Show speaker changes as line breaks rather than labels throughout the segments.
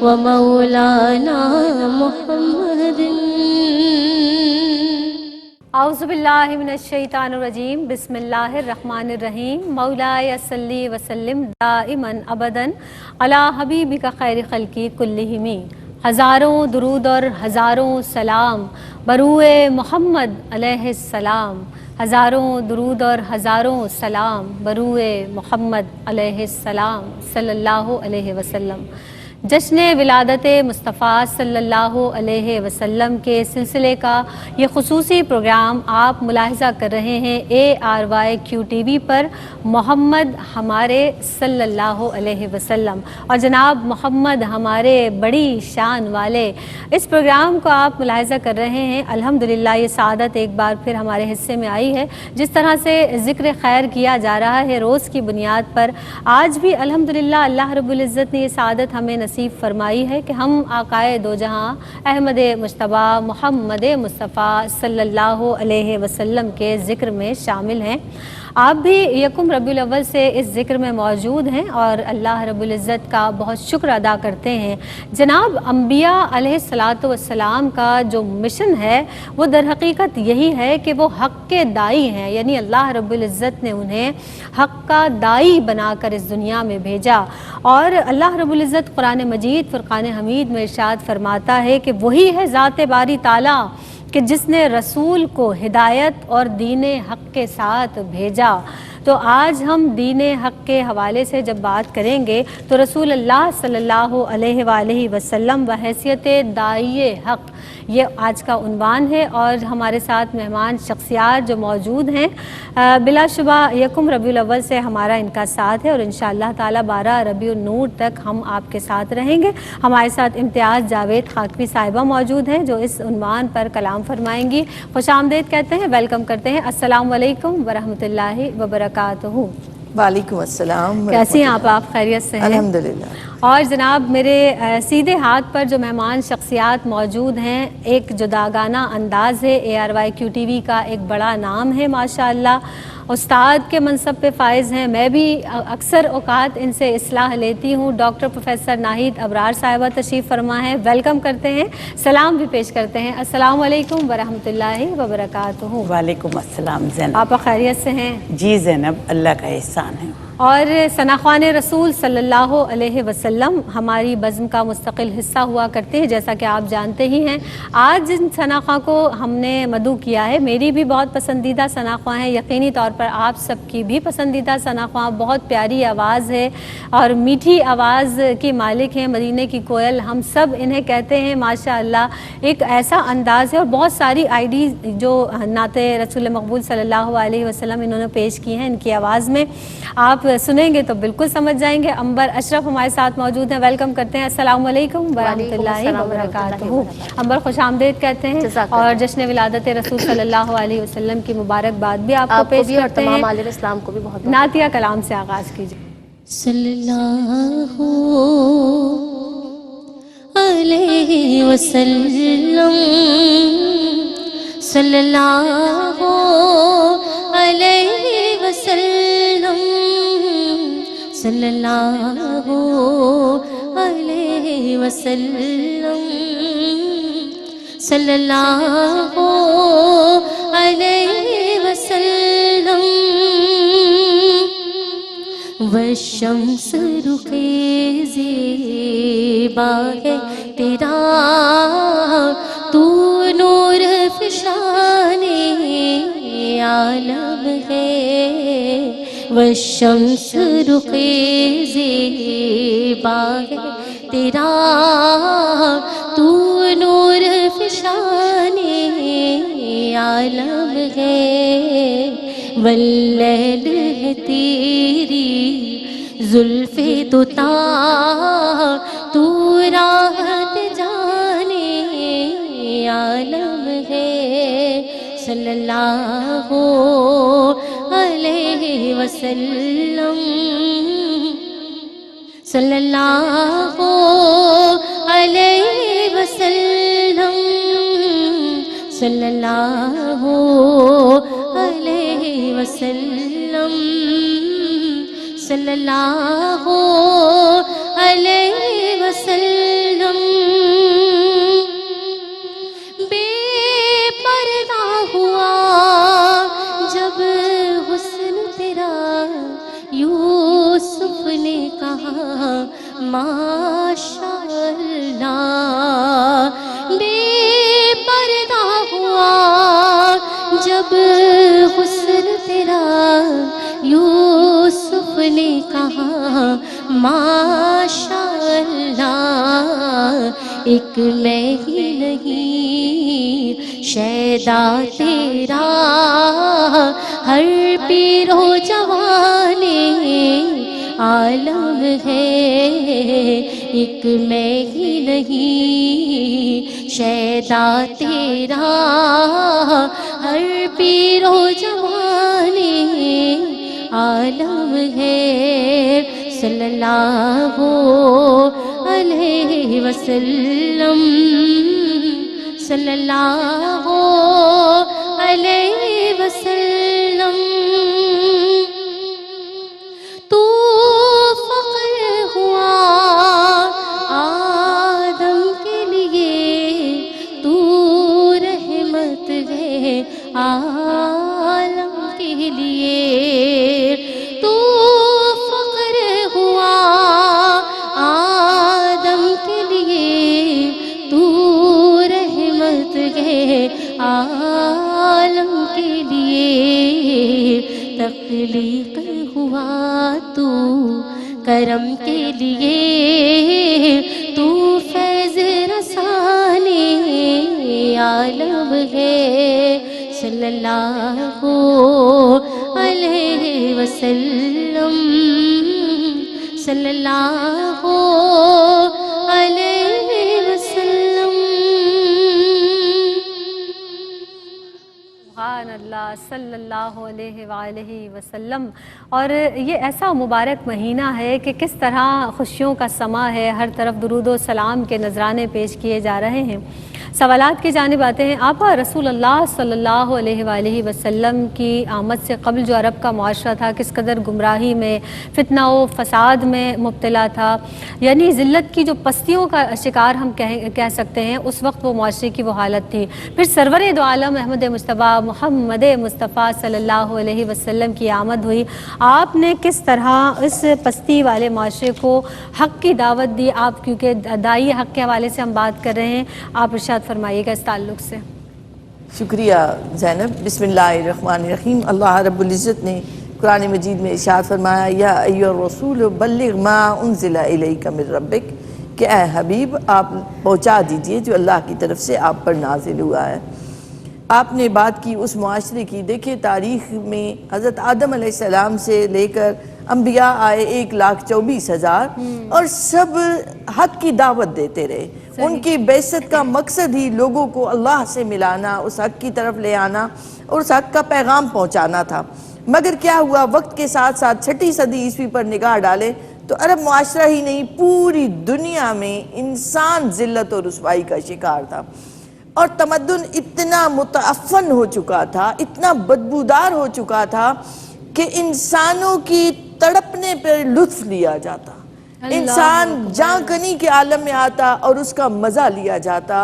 ومولانا محمد.
اعوذ باللہ من الشیطان الرجیم. بسم اللہ الرحمن الرحیم. مولاي صلی وسلم دائما ابدا علی حبیبک خیر خلقی کلہم. ہزاروں درود اور ہزاروں سلام بروئے محمد علیہ السلام. ہزاروں درود اور ہزاروں سلام بروئے محمد علیہ السلام صلی اللہ علیہ وسلم. جشن ولادت مصطفیٰ صلی اللہ علیہ وسلم کے سلسلے کا یہ خصوصی پروگرام آپ ملاحظہ کر رہے ہیں ARYQTV پر. محمد ہمارے صلی اللہ علیہ وسلم اور جناب محمد ہمارے بڑی شان والے، اس پروگرام کو آپ ملاحظہ کر رہے ہیں. الحمدللہ یہ سعادت ایک بار پھر ہمارے حصے میں آئی ہے. جس طرح سے ذکر خیر کیا جا رہا ہے روز کی بنیاد پر، آج بھی الحمدللہ اللہ رب العزت نے یہ سعادت ہمیں نصیب فرمائی ہے کہ ہم آقائے دو جہاں احمد مجتبی محمد مصطفیٰ صلی اللہ علیہ وسلم کے ذکر میں شامل ہیں. آپ بھی یکم ربیع الاول سے اس ذکر میں موجود ہیں اور اللہ رب العزت کا بہت شکر ادا کرتے ہیں. جناب انبیاء علیہ الصلاۃ والسلام کا جو مشن ہے وہ در حقیقت یہی ہے کہ وہ حق کے دائی ہیں، یعنی اللہ رب العزت نے انہیں حق کا دائی بنا کر اس دنیا میں بھیجا. اور اللہ رب العزت قرآن مجید فرقان حمید میں ارشاد فرماتا ہے کہ وہی ہے ذات باری تعالیٰ کہ جس نے رسول کو ہدایت اور دین حق کے ساتھ بھیجا. تو آج ہم دین حق کے حوالے سے جب بات کریں گے تو رسول اللہ صلی اللہ علیہ وآلہ وسلم بحیثیت داعی حق یہ آج کا عنوان ہے. اور ہمارے ساتھ مہمان شخصیات جو موجود ہیں بلا شبہ یکم ربیع الاول سے ہمارا ان کا ساتھ ہے اور انشاءاللہ تعالی 12 ربیع النور تک ہم آپ کے ساتھ رہیں گے. ہمارے ساتھ امتیاز جاوید خاکوی صاحبہ موجود ہیں جو اس عنوان پر کلام فرمائیں گی. خوش آمدید کہتے ہیں، ویلکم کرتے ہیں. السلام علیکم ورحمۃ اللہ وبرکاتہ.
وعلیکم السلام.
کیسی ہیں آپ خیریت سے ہیں؟
الحمدللہ.
اور جناب میرے سیدھے ہاتھ پر جو مہمان شخصیات موجود ہیں، ایک جداگانہ انداز ہے، ARYQTV کا ایک بڑا نام ہے ماشاءاللہ، استاد کے منصب پہ فائز ہیں. میں بھی اکثر اوقات ان سے اصلاح لیتی ہوں. ڈاکٹر پروفیسر ناہید ابرار صاحبہ تشریف فرما ہیں، ویلکم کرتے ہیں، سلام بھی پیش کرتے ہیں. السلام علیکم ورحمۃ اللہ وبرکاتہ.
وعلیکم السلام. زینب
آپ خیریت سے ہیں؟
جی زینب، اللہ کا احسان ہے.
اور ثناخوان رسول صلی اللہ علیہ وسلم ہماری بزم کا مستقل حصہ ہوا کرتے ہیں، جیسا کہ آپ جانتے ہی ہیں. آج جن ثناخواں کو ہم نے مدعو کیا ہے، میری بھی بہت پسندیدہ ثناخواں ہیں، یقینی طور پر آپ سب کی بھی پسندیدہ ثناخواں. بہت پیاری آواز ہے اور میٹھی آواز کی مالک ہیں، مدینے کی کوئل ہم سب انہیں کہتے ہیں ماشاءاللہ. ایک ایسا انداز ہے اور بہت ساری آئی جو نعت رسول مقبول صلی اللہ علیہ وسلم انہوں نے پیش کی ہیں ان کی آواز میں. آپ سنیں گے تو بالکل سمجھ جائیں گے. انبر اشرف ہمارے ساتھ موجود ہیں، ویلکم کرتے ہیں. السلام علیکم ورحمۃ اللہ وبرکاتہ. انبر خوش آمدید کہتے ہیں اور جشن ولادت رسول صلی اللہ علیہ وسلم کی مبارکباد بھی آپ کو پیش کرتے ہیں.
تمام اسلام کو بھی بہت
نعتیہ کلام سے آغاز کیجیے.
صلی اللہ علیہ وسلم، صلی اللہ علیہ وسلم، صلی اللہ علیہ وسلم، صلی اللہ علیہ وسلم. والشمس رخ زیبا ہے تیرا، تو نور فشان عالم ہے. والشمس رخ زیبا ہے تیرا، تو نور فشان عالم ہے. واللیل ہے تیری زلف دوتا، تو راحت جانے عالم ہے. صلی اللہ علیہ وسلم، صلی اللہ علیہ وسلم، صلی اللہ علیہ وسلم، صلی اللہ علیہ ماشاءاللہ بے پردہ ہوا جب حسن تیرا یوسف نے کہا ماشاءاللہ ایک میں ہی نہیں شیدا تیرا ہر پیر و جوان عالم ہے ایک میں ہی نہیں شیدا تیرا ہر پیر و جوان عالم ہے صلی اللہ علیہ وسلم صلی اللہ علیہ وسلم تو فخر ہوا آدم کے لیے تو رحمت ہے عالم کے لیے تو فخر ہوا آدم کے لیے تو رحمت ہے عالم کے لیے تخلیق ہوا تو کرم کے لیے تو فیض رسانے عالم ہے صلی اللہ علیہ وسلم صلی اللہ علیہ وسلم
سبحان اللہ صلی اللہ علیہ وآلہ وسلم۔ اور یہ ایسا مبارک مہینہ ہے کہ کس طرح خوشیوں کا سما ہے، ہر طرف درود و سلام کے نذرانے پیش کیے جا رہے ہیں۔ سوالات کی جانب آتے ہیں۔ آقا رسول اللہ صلی اللہ علیہ وآلہ وسلم کی آمد سے قبل جو عرب کا معاشرہ تھا کس قدر گمراہی میں، فتنہ و فساد میں مبتلا تھا، یعنی ذلت کی جو پستیوں کا شکار ہم کہہ سکتے ہیں، اس وقت وہ معاشرے کی وہ حالت تھی۔ پھر سرور دو عالم احمد مصطفیٰ محمد مصطفیٰ صلی اللہ علیہ وسلم کی آمد ہوئی۔ آپ نے کس طرح اس پستی والے معاشرے کو حق کی دعوت دی؟ آپ کیونکہ دائی حق کے حوالے سے ہم بات کر رہے ہیں، آپ ارشاد فرمائیے گا اس تعلق سے۔
شکریہ زینب۔ بسم اللہ الرحمن الرحیم۔ اللہ رب العزت نے قرآن مجید میں ارشاد فرمایا یا ایھا الرسول بلغ ما انزل الیک من ربک، کہ اے حبیب آپ پہنچا دیجئے جو اللہ کی طرف سے آپ پر نازل ہوا ہے۔ آپ نے بات کی اس معاشرے کی۔ دیکھیں تاریخ میں حضرت آدم علیہ السلام سے لے کر انبیاء آئے 1,24,000 اور سب حق کی دعوت دیتے رہے۔ ان کی بعثت کا مقصد ہی لوگوں کو اللہ سے ملانا، اس حق کی طرف لے آنا اور اس حق کا پیغام پہنچانا تھا۔ مگر کیا ہوا، وقت کے ساتھ ساتھ 6 صدی عیسوی پر نگاہ ڈالے تو عرب معاشرہ ہی نہیں پوری دنیا میں انسان ذلت اور رسوائی کا شکار تھا، اور تمدن اتنا متعفن ہو چکا تھا، اتنا بدبودار ہو چکا تھا کہ انسانوں کی تڑپنے پر لطف لیا جاتا، انسان جان کنی کے عالم میں آتا اور اس کا مزہ لیا جاتا،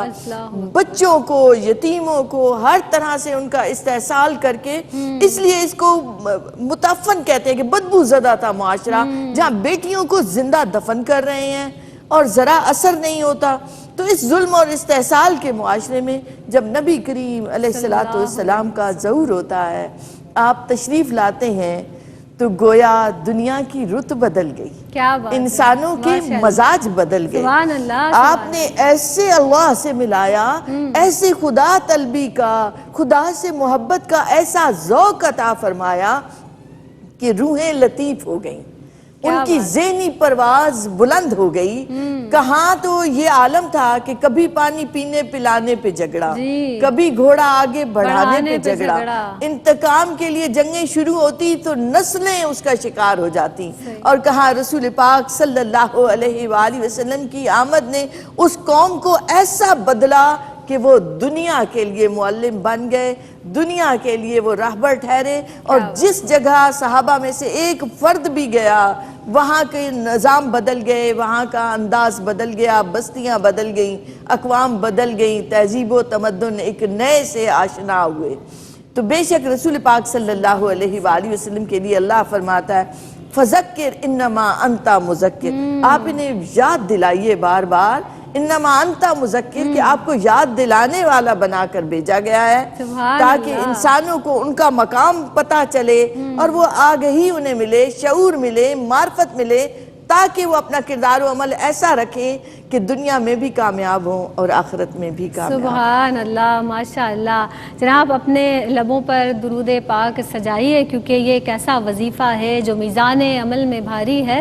بچوں کو، یتیموں کو ہر طرح سے ان کا استحصال کر کے، اس لیے اس کو متعفن کہتے ہیں کہ بدبو زدہ تھا معاشرہ، جہاں بیٹیوں کو زندہ دفن کر رہے ہیں اور ذرا اثر نہیں ہوتا۔ تو اس ظلم اور استحصال کے معاشرے میں جب نبی کریم علیہ السلام کا ظہور ہوتا ہے، آپ تشریف لاتے ہیں، تو گویا دنیا کی رت بدل گئی، انسانوں کے مزاج بدل گئے۔ آپ نے ایسے اللہ سے ملایا، ایسے خدا طلبی کا، خدا سے محبت کا ایسا ذوق عطا فرمایا کہ روحیں لطیف ہو گئیں، ان کی ذہنی پرواز بلند ہو گئی۔ کہاں تو یہ عالم تھا کہ کبھی پانی پینے پلانے پہ جھگڑا، کبھی گھوڑا آگے بڑھانے پہ جھگڑا، انتقام کے لیے جنگیں شروع ہوتی تو نسلیں اس کا شکار ہو جاتی، اور کہاں رسول پاک صلی اللہ علیہ وآلہ وسلم کی آمد نے اس قوم کو ایسا بدلا کہ وہ دنیا کے لیے معلم بن گئے، دنیا کے لیے وہ راہبر ٹھہرے، اور جس جگہ صحابہ میں سے ایک فرد بھی گیا وہاں کے نظام بدل گئے، وہاں کا انداز بدل گیا، بستیاں بدل گئیں، اقوام بدل گئیں، تہذیب و تمدن ایک نئے سے آشنا ہوئے۔ تو بے شک رسول پاک صلی اللہ علیہ وآلہ وسلم کے لیے اللہ فرماتا ہے فذکر انما انتا مذکر، آپ انہیں یاد دلائیے بار بار، انما انتا مذکر، کہ آپ کو یاد دلانے والا بنا کر بھیجا گیا ہے تاکہ انسانوں کو ان کا مقام پتہ چلے اور وہ آگہی انہیں ملے، شعور ملے، معرفت ملے، تاکہ وہ اپنا کردار و عمل ایسا رکھیں کہ دنیا میں بھی کامیاب ہوں اور آخرت میں بھی کامیاب ہوں۔
سبحان اللہ، ماشاء اللہ۔ جناب اپنے لبوں پر درود پاک سجائیے، کیونکہ یہ ایک ایسا وظیفہ ہے جو میزان عمل میں بھاری ہے۔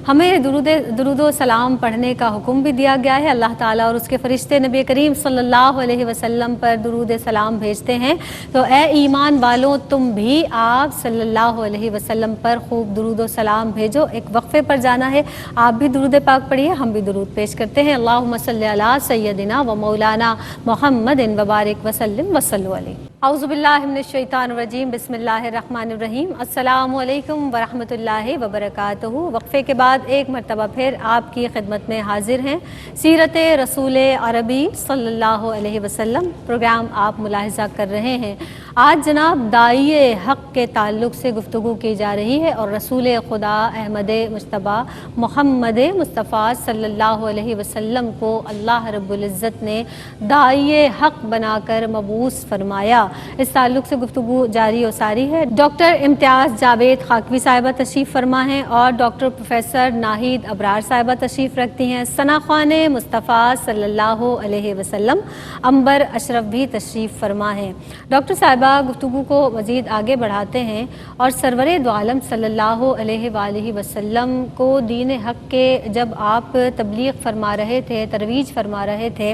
ہمیں درود و سلام پڑھنے کا حکم بھی دیا گیا ہے۔ اللہ تعالیٰ اور اس کے فرشتے نبی کریم صلی اللہ علیہ وسلم پر درود سلام بھیجتے ہیں، تو اے ایمان والوں تم بھی آپ صلی اللہ علیہ وسلم پر خوب درود و سلام بھیجو۔ ایک وقفے پر جانا ہے، آپ بھی درود پاک پڑھیے، ہم بھی درود پیش کرتے ہیں۔ اللہم صلی علی سیدنا و مولانا محمد وبارک وسلم وصلوا علیہ۔ اعوذ باللہ من الشیطان الرجیم، بسم اللہ الرحمن الرحیم۔ السلام علیکم ورحمۃ اللہ وبرکاتہ۔ وقفے کے بعد ایک مرتبہ پھر آپ کی خدمت میں حاضر ہیں۔ سیرت رسول عربی صلی اللہ علیہ وسلم پروگرام آپ ملاحظہ کر رہے ہیں۔ آج جناب داعی حق کے تعلق سے گفتگو کی جا رہی ہے، اور رسول خدا احمد مجتبیٰ محمد مصطفیٰ صلی اللہ علیہ وسلم کو اللہ رب العزت نے داعی حق بنا کر مبعوث فرمایا۔ اس تعلق سے گفتگو جاری و ساری ہے۔ ڈاکٹر امتیاز جاوید خاکوی صاحبہ تشریف فرما ہیں، اور ڈاکٹر پروفیسر ناہید ابرار صاحبہ تشریف رکھتی ہیں۔ ثنا خوان مصطفیٰ صلی اللہ علیہ وسلم امبر اشرف بھی تشریف فرما ہیں۔ ڈاکٹر صاحبہ گفتگو کو مزید آگے بڑھاتے ہیں، اور سرور دو عالم صلی اللہ علیہ وآلہ وسلم کو دین حق کے جب آپ تبلیغ فرما رہے تھے، ترویج فرما رہے تھے،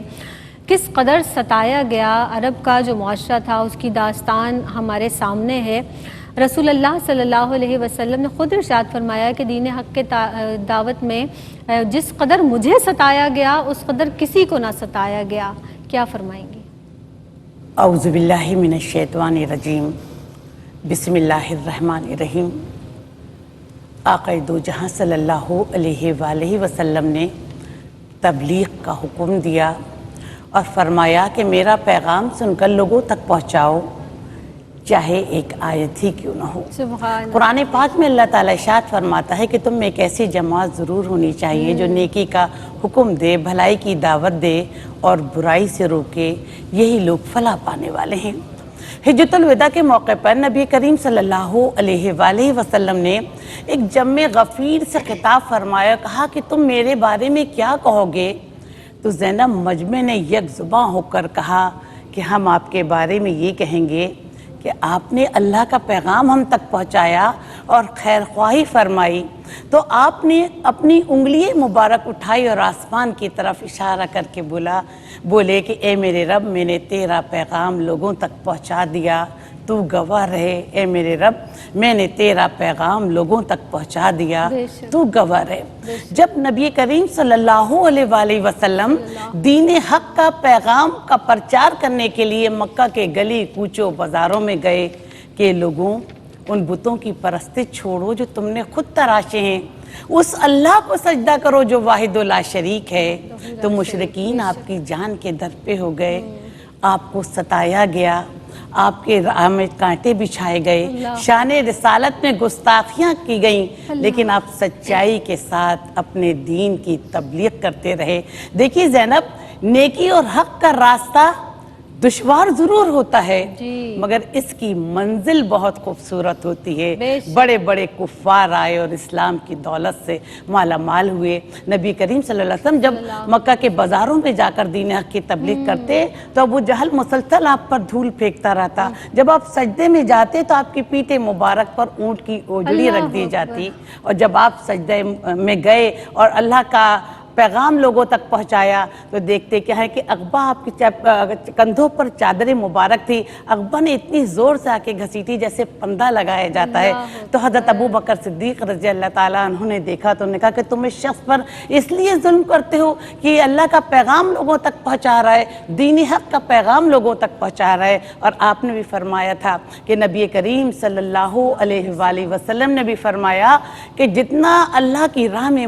کس قدر ستایا گیا، عرب کا جو معاشرہ تھا اس کی داستان ہمارے سامنے ہے۔ رسول اللہ صلی اللہ علیہ وسلم نے خود ارشاد فرمایا کہ دین حق کے دعوت میں جس قدر مجھے ستایا گیا اس قدر کسی کو نہ ستایا گیا۔ کیا فرمائیں گی؟
اعوذ باللہ من الشیطان الرجیم، بسم اللہ الرحمن الرحیم۔ آقا دو جہاں صلی اللہ علیہ وآلہ وسلم نے تبلیغ کا حکم دیا اور فرمایا کہ میرا پیغام سن کر لوگوں تک پہنچاؤ، چاہے ایک آیت ہی کیوں نہ ہو۔
سبحان
قرآن پاک میں اللہ تعالیٰ ارشاد فرماتا ہے کہ تم میں ایک ایسی جماعت ضرور ہونی چاہیے جو نیکی کا حکم دے، بھلائی کی دعوت دے اور برائی سے روکے، یہی لوگ فلاح پانے والے ہیں۔ حجۃ الوداع کے موقع پر نبی کریم صلی اللہ علیہ وآلہ وسلم نے ایک جمع غفیر سے خطاب فرمایا، کہا کہ تم میرے بارے میں کیا کہو گے؟ تو زینب مجمع نے یک زباں ہو کر کہا کہ ہم آپ کے بارے میں یہ کہیں گے کہ آپ نے اللہ کا پیغام ہم تک پہنچایا اور خیر خواہی فرمائی، تو آپ نے اپنی انگلی مبارک اٹھائی اور آسمان کی طرف اشارہ کر کے بولے کہ اے میرے رب، میں نے تیرا پیغام لوگوں تک پہنچا دیا، تو گواہ رہے۔ اے میرے رب، میں نے تیرا پیغام لوگوں تک پہنچا دیا، تو گواہ رہے۔ جب نبی کریم صلی اللہ علیہ وآلہ وسلم دین حق کا پیغام کا پرچار کرنے کے لیے مکہ کے گلی کوچوں بازاروں میں گئے کہ لوگوں ان بتوں کی پرستش چھوڑو جو تم نے خود تراشے ہیں، اس اللہ کو سجدہ کرو جو واحد لا شریک ہے، تو مشرکین آپ کی جان کے در پہ ہو گئے، آپ کو ستایا گیا، آپ کے راہ میں کانٹے بچھائے گئے، شان رسالت میں گستاخیاں کی گئیں، لیکن آپ سچائی کے ساتھ اپنے دین کی تبلیغ کرتے رہے۔ دیکھیے زینب، نیکی اور حق کا راستہ دشوار ضرور ہوتا ہے، مگر اس کی منزل بہت خوبصورت ہوتی ہے۔ بڑے بڑے کفار آئے اور اسلام کی دولت سے مالا مال ہوئے۔ نبی کریم صلی اللہ علیہ وسلم جب مکہ کے بازاروں میں جا کر دین حق کی تبلیغ کرتے تو ابو جہل مسلسل آپ پر دھول پھینکتا رہتا۔ جب آپ سجدے میں جاتے تو آپ کی پیٹھ مبارک پر اونٹ کی اوجڑی رکھ دی جاتی، اور جب آپ سجدے میں گئے اور اللہ کا پیغام لوگوں تک پہنچایا تو دیکھتے کیا ہے کہ عقبہ آپ کی کندھوں پر چادر مبارک تھی، عقبہ نے اتنی زور سے آ کے گھسیٹی جیسے پندہ لگایا جاتا ہے۔ تو حضرت ابو بکر صدیق رضی اللہ تعالیٰ عنہ نے دیکھا تو انہوں نے کہا کہ تم اس شخص پر اس لیے ظلم کرتے ہو کہ یہ اللہ کا پیغام لوگوں تک پہنچا رہا ہے، دین حق کا پیغام لوگوں تک پہنچا رہا ہے۔ اور آپ نے بھی فرمایا تھا کہ نبی کریم صلی اللہ علیہ وآلہ وسلم نے بھی فرمایا کہ جتنا اللہ کی راہ میں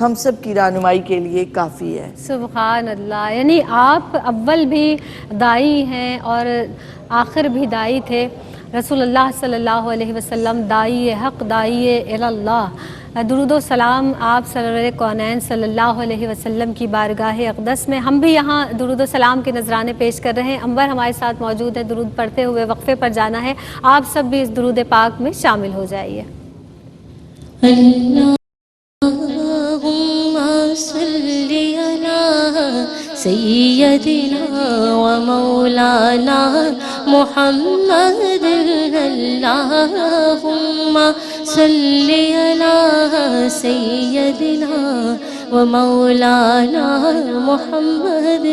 ہم سب کی رہنمائی کے لیے کافی ہے۔
سبحان اللہ، یعنی آپ اول بھی دائی ہیں اور آخر بھی دائی تھے۔ رسول اللہ صلی اللہ علیہ وسلم دائی حق، دائی اللہ۔ درود و سلام آپ سرور کونین صلی اللہ علیہ وسلم کی بارگاہ اقدس میں۔ ہم بھی یہاں درود و سلام کے نذرانے پیش کر رہے ہیں۔ انور ہمارے ساتھ موجود ہے، درود پڑھتے ہوئے وقفے پر جانا ہے۔ آپ سب بھی اس درود پاک میں شامل ہو جائیے۔
اللہم صلی علی سیدنا و مولانا محمد، اللہم صلی علی سیدنا و مولانا محمد۔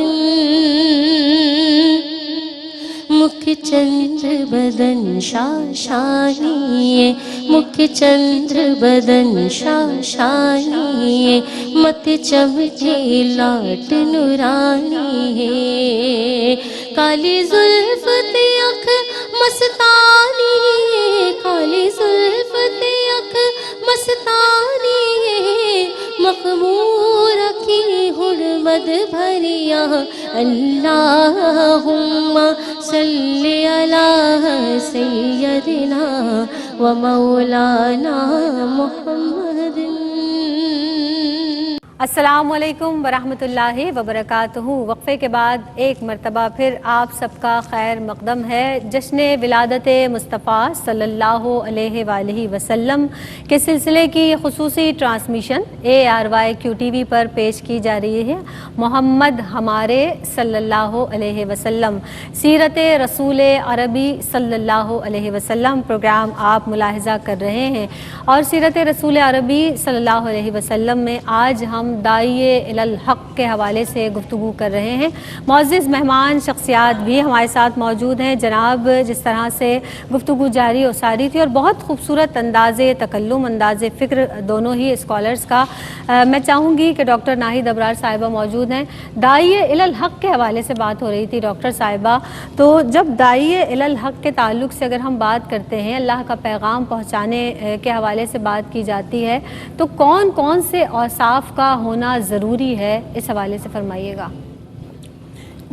مکھ چندر بدن شاشانی، مکھ چندر بدن شاشانی، مت چمکے لاٹ نورانی ہے، کالی زلف اکھ مستانی ہے، کالی زلف اکھ مستانی ہے، مخمور کی حرمت بھریا، اللہم صلی علی سیدنا و مولانا محمد۔
السلام علیکم ورحمۃ اللہ وبرکاتہ۔ وقفے کے بعد ایک مرتبہ پھر آپ سب کا خیر مقدم ہے۔ جشن ولادت مصطفیٰ صلی اللہ علیہ وآلہ وسلم کے سلسلے کی خصوصی ٹرانسمیشن ARYQTV پر پیش کی جا رہی ہے۔ محمد ہمارے صلی اللہ علیہ وسلم، سیرت رسول عربی صلی اللہ علیہ وسلم پروگرام آپ ملاحظہ کر رہے ہیں، اور سیرت رسول عربی صلی اللہ علیہ وسلم میں آج ہم داعی الحق کے حوالے سے گفتگو کر رہے ہیں۔ معزز مہمان شخصیات بھی ہمارے ساتھ موجود ہیں۔ جناب جس طرح سے گفتگو جاری و ساری تھی، اور بہت خوبصورت انداز تکلم، انداز فکر دونوں ہی اسکالرز کا، میں چاہوں گی کہ ڈاکٹر ناہید ابرار صاحبہ موجود ہیں۔ داعی الحق کے حوالے سے بات ہو رہی تھی ڈاکٹر صاحبہ، تو جب داعی الحق کے تعلق سے اگر ہم بات کرتے ہیں، اللہ کا پیغام پہنچانے کے حوالے سے بات کی جاتی ہے، تو کون کون سے اوصاف کا ہونا ضروری ہے، اس حوالے سے فرمائیے گا۔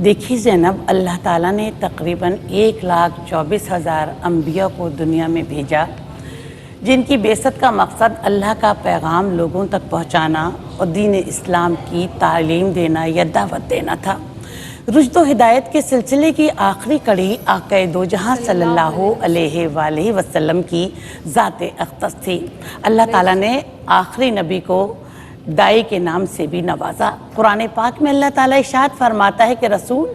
دیکھیے زینب، اللہ تعالیٰ نے تقریباً 1,24,000 انبیاء کو دنیا میں بھیجا، جن کی بعثت کا مقصد اللہ کا پیغام لوگوں تک پہنچانا اور دین اسلام کی تعلیم دینا یا دعوت دینا تھا۔ رشد و ہدایت کے سلسلے کی آخری کڑی آقا دو جہاں صلی اللہ علیہ وآلہ وسلم کی ذات اقدس تھی۔ اللہ تعالیٰ نے آخری نبی کو دائی کے نام سے بھی نوازا۔ قرآن پاک میں اللہ تعالیٰ ارشاد فرماتا ہے کہ رسول،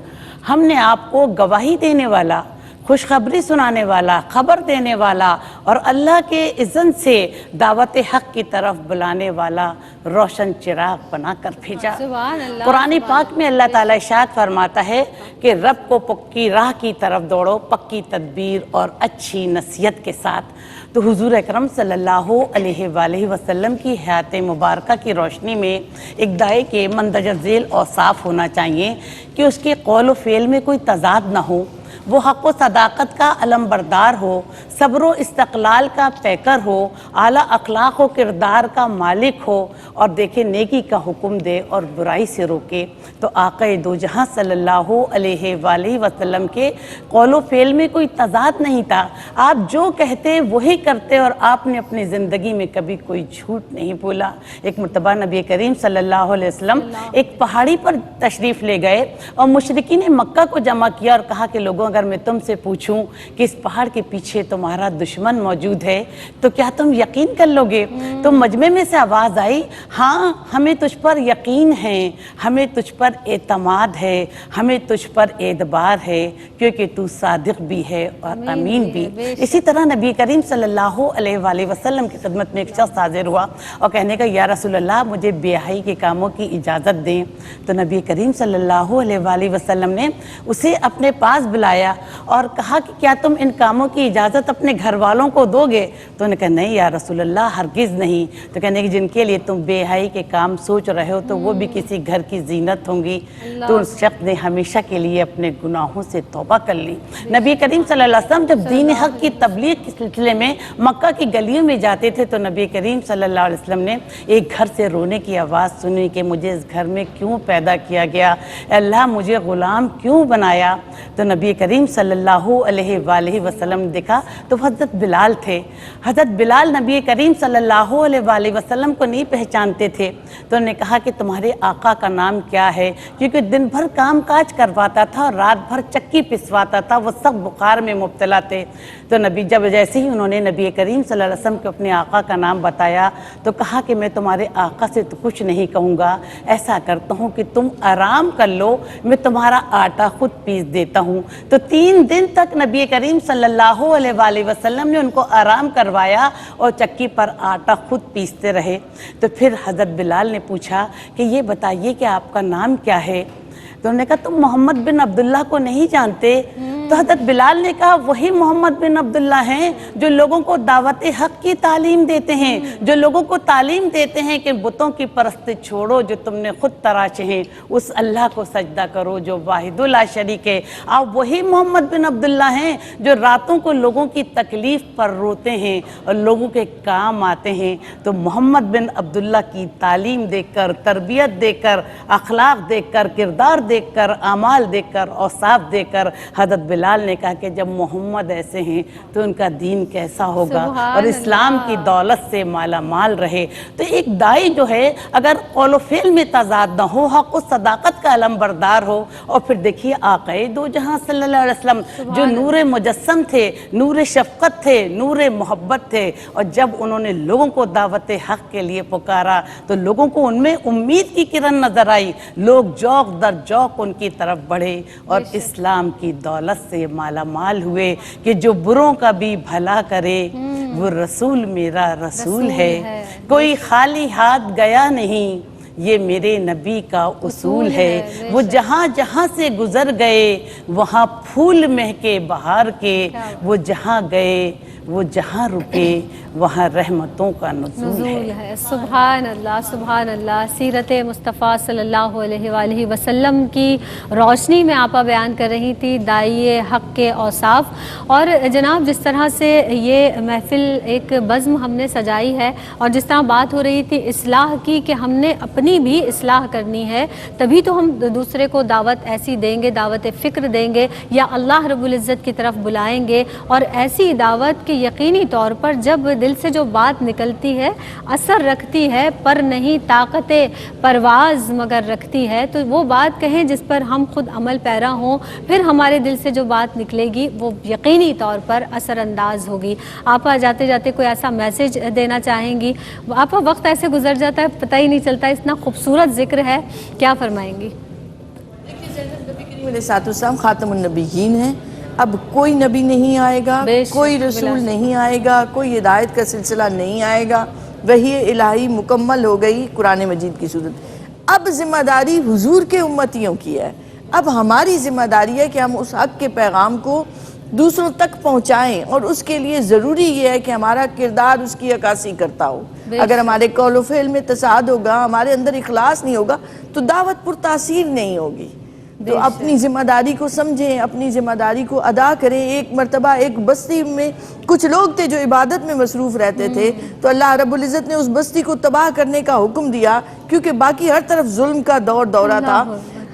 ہم نے آپ کو گواہی دینے والا، خوشخبری سنانے والا، خبر دینے والا اور اللہ کے اذن سے دعوت حق کی طرف بلانے والا روشن چراغ بنا کر بھیجا۔
سبحان اللہ۔
قرآن پاک میں اللہ تعالیٰ ارشاد فرماتا ہے کہ رب کو پکی راہ کی طرف دوڑو، پکی تدبیر اور اچھی نصیحت کے ساتھ۔ تو حضور اکرم صلی اللہ علیہ وآلہ وسلم کی حیات مبارکہ کی روشنی میں ایک داعی کے مندرجہ ذیل اوصاف ہونا چاہیے کہ اس کے قول و فعل میں کوئی تضاد نہ ہو، وہ حق و صداقت کا علم بردار ہو، صبر و استقلال کا پیکر ہو، اعلیٰ اخلاق و کردار کا مالک ہو، اور دیکھے نیکی کا حکم دے اور برائی سے روکے۔ تو آقا دو جہاں صلی اللہ علیہ وآلہ وسلم کے قول و فعل میں کوئی تضاد نہیں تھا۔ آپ جو کہتے وہی کرتے، اور آپ نے اپنی زندگی میں کبھی کوئی جھوٹ نہیں بولا۔ ایک مرتبہ نبی کریم صلی اللہ علیہ وسلم ایک پہاڑی پر تشریف لے گئے، اور مشرکین مکہ کو جمع کیا اور کہا کہ لوگوں، اگر میں تم سے پوچھوں کہ اس پہاڑ کے پیچھے تمہارا دشمن موجود ہے تو کیا تم یقین کر لو گے؟ تو مجمع میں سے آواز آئی، ہاں ہمیں تجھ پر یقین ہے، ہمیں تجھ پر اعتماد ہے، ہمیں تجھ پر اعتبار ہے، کیونکہ تو صادق بھی ہے اور امین بھی۔ اسی طرح نبی کریم صلی اللہ علیہ وآلہ وسلم کی خدمت میں ایک شخص حاضر ہوا اور کہنے کا، یا رسول اللہ مجھے بیاہی کے کاموں کی اجازت دیں۔ تو نبی کریم صلی اللہ علیہ وآلہ وسلم نے اسے اپنے پاس بلایا اور کہا کہ کیا تم ان کاموں کی اجازت اپنے گھر والوں کو دو گے؟ تو انہوں نے کہا نہیں یا رسول اللہ ہرگز نہیں۔ تو کہنے کہ جن کے لیے تم بے حیائی کے کام سوچ رہے ہو تو وہ بھی کسی گھر کی زینت ہوں گی۔ تو اس شخص نے ہمیشہ کے لیے اپنے گناہوں سے توبہ کر لی۔ نبی کریم صلی اللہ علیہ وسلم جب دین حق کی تبلیغ کے سلسلے میں مکہ کی گلیوں میں جاتے تھے تو نبی کریم صلی اللہ علیہ وسلم نے ایک گھر سے رونے کی آواز سنی کہ مجھے اس گھر میں کیوں پیدا کیا گیا، اے اللہ مجھے غلام کیوں بنایا؟ تو نبی کریم صلی اللہ علیہ وآلہ وسلم دیکھا تو حضرت بلال تھے۔ حضرت بلال نبی کریم صلی اللہ علیہ وآلہ وسلم کو نہیں پہچانتے تھے، تو انہوں نے کہا کہ تمہارے آقا کا نام کیا ہے؟ کیونکہ دن بھر کام کاج کرواتا تھا اور رات بھر چکی پسواتا تھا، وہ سخت بخار میں مبتلا تھے۔ تو جیسے ہی انہوں نے نبی کریم صلی اللہ علیہ وسلم کو اپنے آقا کا نام بتایا تو کہا کہ میں تمہارے آقا سے تو کچھ نہیں کہوں گا، ایسا کرتا ہوں کہ تم آرام کر لو، میں تمہارا آٹا خود پیس دیتا ہوں۔ تو 3 دن تک نبی کریم صلی اللہ علیہ وآلہ وسلم نے ان کو آرام کروایا اور چکی پر آٹا خود پیستے رہے۔ تو پھر حضرت بلال نے پوچھا کہ یہ بتائیے کہ آپ کا نام کیا ہے؟ تو انہوں نے کہا تم محمد بن عبداللہ کو نہیں جانتے؟ تو حضرت بلال نے کہا وہی محمد بن عبداللہ ہیں جو لوگوں کو دعوت حق کی تعلیم دیتے ہیں، جو لوگوں کو تعلیم دیتے ہیں کہ بتوں کی پرست چھوڑو جو تم نے خود تراشے ہیں، اس اللہ کو سجدہ کرو جو واحد لا شریک ہے۔ آپ وہی محمد بن عبداللہ ہیں جو راتوں کو لوگوں کی تکلیف پر روتے ہیں اور لوگوں کے کام آتے ہیں۔ تو محمد بن عبداللہ کی تعلیم دیکھ کر، تربیت دیکھ کر، اخلاق دیکھ کر، کردار دیکھ کر، اعمال دیکھ کر، اوصاف دیکھ کر حضرت بلال نے کہا کہ جب محمد ایسے ہیں تو ان کا دین کیسا ہوگا اور اسلام کی دولت سے مالا مال رہے۔ تو ایک دائی جو ہے اگر قول و فعل میں تضاد نہ ہو، حق و صداقت کا علم بردار ہو، اور پھر دیکھیے آقا دو جہاں صلی اللہ علیہ وسلم جو نور مجسم تھے، نور شفقت تھے، نور محبت تھے، اور جب انہوں نے لوگوں کو دعوت حق کے لیے پکارا تو لوگوں کو ان میں امید کی کرن نظر آئی، لوگ جوق در جوق ان کی طرف بڑھے اور اسلام کی دولت سے مالا مال ہوئے کہ جو بروں کا بھی بھلا کرے وہ رسول میرا رسول ہے، کوئی خالی ہاتھ گیا نہیں، یہ میرے نبی کا اصول ہے۔ وہ جہاں جہاں سے گزر گئے وہاں پھول مہکے بہار کے، وہ جہاں گئے وہ جہاں رکے وہاں رحمتوں کا نزول ہے۔
سبحان اللہ، سبحان اللہ۔ سیرت مصطفیٰ صلی اللہ علیہ وآلہ وسلم کی روشنی میں آپا بیان کر رہی تھی داعی حق کے اوصاف، اور جناب جس طرح سے یہ محفل ایک بزم ہم نے سجائی ہے اور جس طرح بات ہو رہی تھی اصلاح کی کہ ہم نے اپنی بھی اصلاح کرنی ہے، تبھی تو ہم دوسرے کو دعوت ایسی دیں گے، دعوت فکر دیں گے یا اللہ رب العزت کی طرف بلائیں گے، اور ایسی دعوت کہ یقینی طور پر جب دل سے جو بات نکلتی ہے اثر رکھتی ہے، پر نہیں طاقت پرواز مگر رکھتی ہے، تو وہ بات کہیں جس پر ہم خود عمل پیرا ہوں، پھر ہمارے دل سے جو بات نکلے گی وہ یقینی طور پر اثر انداز ہوگی۔ آپ جاتے جاتے کوئی ایسا میسیج دینا چاہیں گی؟ آپ وقت ایسے گزر جاتا ہے پتہ ہی نہیں چلتا، اتنا خوبصورت ذکر ہے، کیا فرمائیں گی؟
میرے ساتھ السلام خاتم النبیین ہیں، اب کوئی نبی نہیں آئے گا، کوئی رسول نہیں آئے گا، کوئی ہدایت کا سلسلہ نہیں آئے گا، وحی الہی مکمل ہو گئی قرآن مجید کی صورت۔ اب ذمہ داری حضور کے امتیوں کی ہے، اب ہماری ذمہ داری ہے کہ ہم اس حق کے پیغام کو دوسروں تک پہنچائیں، اور اس کے لیے ضروری یہ ہے کہ ہمارا کردار اس کی عکاسی کرتا ہو۔ اگر ہمارے قول و فعل میں تضاد ہوگا، ہمارے اندر اخلاص نہیں ہوگا تو دعوت پر تاثیر نہیں ہوگی۔ تو اپنی ذمہ داری کو سمجھیں، اپنی ذمہ داری کو ادا کریں۔ ایک مرتبہ ایک بستی میں کچھ لوگ تھے جو عبادت میں مصروف رہتے تھے، تو اللہ رب العزت نے اس بستی کو تباہ کرنے کا حکم دیا، کیونکہ باقی ہر طرف ظلم کا دورہ تھا۔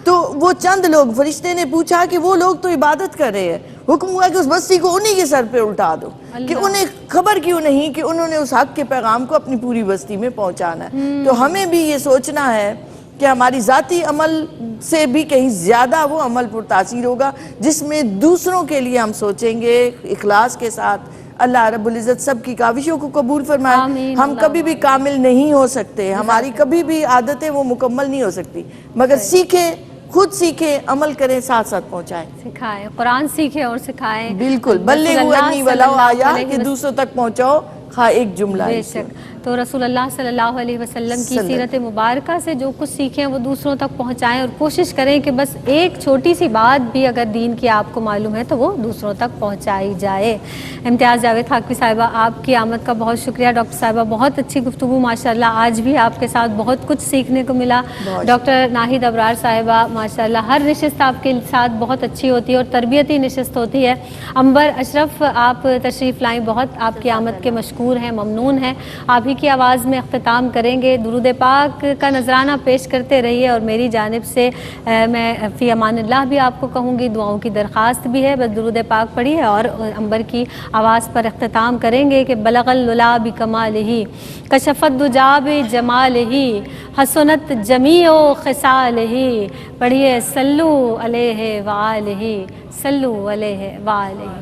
تو وہ چند لوگ، فرشتے نے پوچھا کہ وہ لوگ تو عبادت کر رہے ہیں، حکم ہوا کہ اس بستی کو انہی کے سر پہ الٹا دو، کہ انہیں خبر کیوں نہیں کہ انہوں نے اس حق کے پیغام کو اپنی پوری بستی میں پہنچانا ہے۔ تو ہمیں بھی یہ سوچنا ہے کہ ہماری ذاتی عمل سے بھی کہیں زیادہ وہ عمل پر تاثیر ہوگا جس میں دوسروں کے لیے ہم سوچیں گے اخلاص کے ساتھ۔ اللہ رب العزت سب کی کاوشوں کو قبول فرمائے۔ ہم کبھی بھی کامل نہیں ہو سکتے، ہماری کبھی بھی عادتیں وہ مکمل نہیں ہو سکتی، مگر سیکھیں، خود سیکھیں، عمل کریں، ساتھ ساتھ پہنچائیں،
سکھائیں، قرآن سیکھیں اور سکھائیں۔
بالکل، بلغوا عنی ولو آیا، کہ دوسروں تک پہنچاؤ، خواہ ایک جملہ۔
بے شک۔ تو رسول اللہ صلی اللہ علیہ وسلم کی سیرت مبارکہ سے جو کچھ سیکھیں وہ دوسروں تک پہنچائیں، اور کوشش کریں کہ بس ایک چھوٹی سی بات بھی اگر دین کی آپ کو معلوم ہے تو وہ دوسروں تک پہنچائی جائے۔ امتیاز جاوید خاکوی صاحبہ، آپ کی آمد کا بہت شکریہ۔ ڈاکٹر صاحبہ بہت اچھی گفتگو ماشاءاللہ، آج بھی آپ کے ساتھ بہت کچھ سیکھنے کو ملا۔ ڈاکٹر ناہید ابرار صاحبہ، ماشاءاللہ ہر نشست آپ کے ساتھ بہت اچھی ہوتی ہے اور تربیتی نشست ہوتی ہے۔ عنبر اشرف، آپ تشریف لائیں، بہت آپ کی آمد کے مشکور ہیں، ممنون ہیں۔ آپ ہی کی آواز میں اختتام کریں گے، درود پاک کا نذرانہ پیش کرتے رہیے، اور میری جانب سے میں فی امان اللہ بھی آپ کو کہوں گی، دعاؤں کی درخواست بھی ہے، بس درود پاک پڑھیے اور عنبر کی آواز پر اختتام کریں گے کہ بلغ العلا بکمالہ کشف الدجی بجمالہ حسنت جمیع خصالہ۔ پڑھیے صلو علیہ وآلہ، صلو علیہ وآلہ۔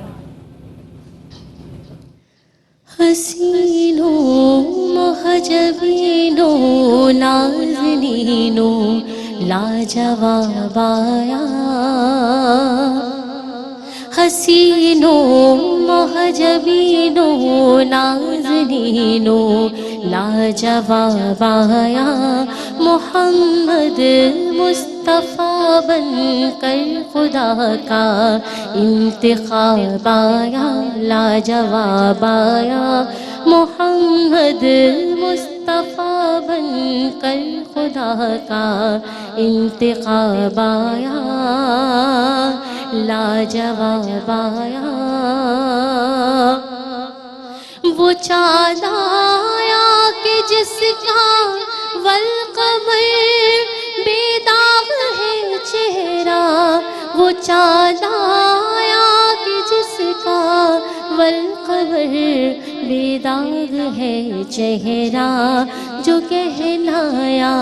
حسینوں محجبینوں نازنینوں لاجواب آیا، حسینوں محجبینوں نازنینوں لاجواب آیا، محمد مصطفیٰ بن کر خدا کا انتخاب آیا، لاجواب آیا، محمد مصطفیٰ بن کر خدا کا انتخاب آیا، لاجواب آیا۔ وہ چاند آیا کہ جس کا والقمر بے داغ ہے چہرہ، وہ چاند آیا کہ جس کا والقمر بے داغ ہے چہرہ، جو کہلایا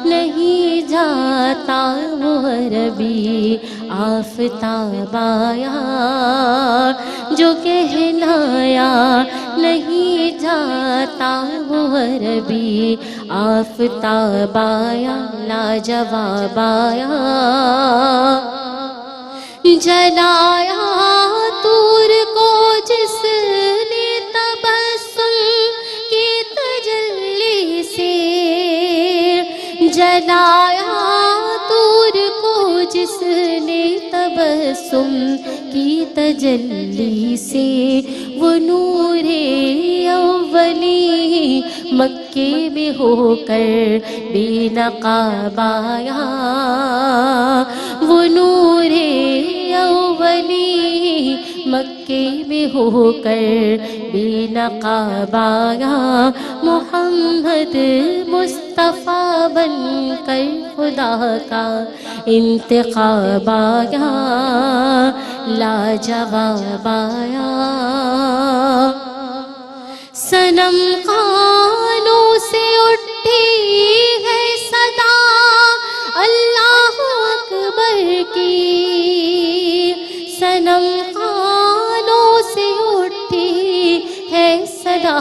نہیں جاتا وہ عربی آفتاب آیا، جو کہلایا نہیں جاتا وہ عربی آفتاب آیا، لاجواب آیا۔ جلایا طور کو جس نے تبسم کی تجلی سے، جلایا طور کو جس نے تبسم کی تجلی سے، وہ نور اولی مکے میں ہو کر بے نقاب آیا، وہ نور اولی مکے میں ہو کر بے نقاب آیا، محمد مصطفیٰ بن کر خدا کا انتخاب آیا، لاجواب آیا۔ صنم خانوں سے اٹھی ہے صدا اللہ اکبر کی، صنم خانوں سے اٹھی ہے صدا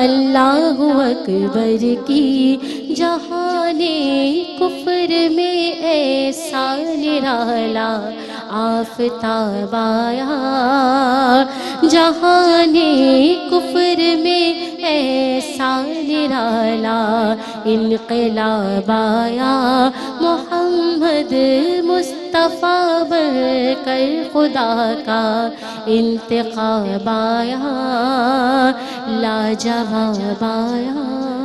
اللہ اکبر کی، جہان کفر میں ایسا نرالا آفتاب آیا، جہان کفر میں ایسا نرالا انقلاب آیا، محمد مصطفیٰ بن کر خدا کا انتخاب آیا، لاجواب آیا۔